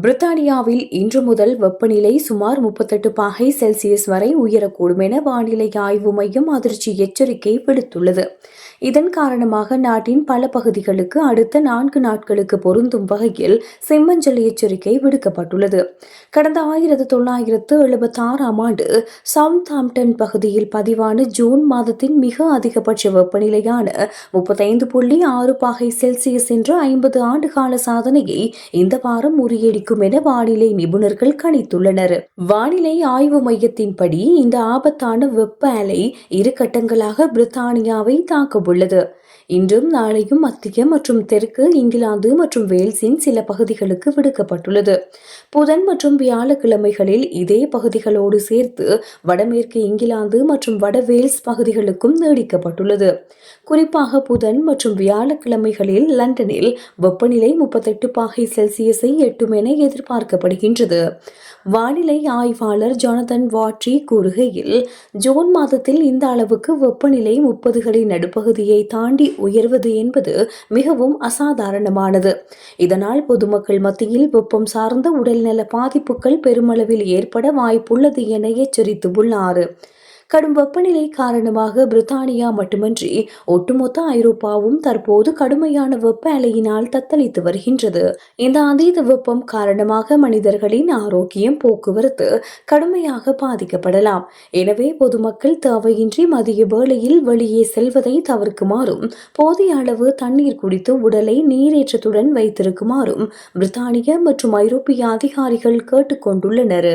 பிரித்தானியாவில் இன்று முதல் வெப்பநிலை சுமார் 38°C வரை உயரக்கூடும் என வானிலை ஆய்வு மையம் அதிர்ச்சி எச்சரிக்கை விடுத்துள்ளது. இதன் காரணமாக நாட்டின் பல பகுதிகளுக்கு அடுத்த 4 நாட்களுக்கு பொருந்தும் வகையில் செம்மஞ்சள் எச்சரிக்கை விடுக்கப்பட்டுள்ளது. கடந்த 1976ஆம் ஆண்டு சவுத்தாம்ப்டன் பகுதியில் பதிவான ஜூன் மாதத்தின் மிக அதிகபட்ச வெப்பநிலையான 35.6°C என்ற 50 ஆண்டுகால சாதனையை இந்த வாரம் முறியடிக்கும் என வானிலை நிபுணர்கள் கணித்துள்ளனர். வானிலை ஆய்வு மையத்தின்படி இந்த ஆபத்தான வெப்ப அலை 2 கட்டங்களாக பிரித்தானியாவை தாக்கவுள்ளது. இன்றும் நாளையும் மத்திய மற்றும் தெற்கு இங்கிலாந்து மற்றும் வேல்ஸின் சில பகுதிகளுக்கு விடுக்கப்பட்டுள்ளது. புதன் மற்றும் வியாழக்கிழமைகளில் இதே பகுதிகளோடு சேர்த்து வடமேற்கு இங்கிலாந்து மற்றும் வட வேல்ஸ் பகுதிகளுக்கும் நீடிக்கப்பட்டுள்ளது. குறிப்பாக புதன் மற்றும் வியாழக்கிழமைகளில் லண்டனில் வெப்பநிலை 38°C எட்டும் என எதிர்பார்க்கப்படுகின்றது. வானிலை ஆய்வாளர் ஜொனதன் வாட்ரி கூறுகையில், ஜூன் மாதத்தில் இந்த அளவுக்கு வெப்பநிலை 30களின் நடுப்பகுதியை தாண்டி உயர்வது என்பது மிகவும் அசாதாரணமானது. இதனால் பொதுமக்கள் மத்தியில் வெப்பம் சார்ந்த உடல்நல பாதிப்புகள் பெருமளவில் ஏற்பட வாய்ப்புள்ளது என எச்சரித்துள்ளார். கடும் வெப்பநிலை காரணமாக பிரித்தானியா மட்டுமின்றி ஒட்டுமொத்த ஐரோப்பாவும் தற்போது கடுமையான வெப்ப அலையினால் தத்தளித்து வருகின்றது. இந்த அதீத வெப்பம் காரணமாக மனிதர்களின் ஆரோக்கியம், போக்குவரத்து கடுமையாக பாதிக்கப்படலாம். எனவே பொதுமக்கள் தேவையின்றி மதிய வேளையில் வெளியே செல்வதை தவிர்க்குமாறும், போதிய அளவு தண்ணீர் குடித்து உடலை நீரேற்றத்துடன் வைத்திருக்குமாறும் பிரித்தானிய மற்றும் ஐரோப்பிய அதிகாரிகள் கேட்டுக் கொண்டுள்ளனர்.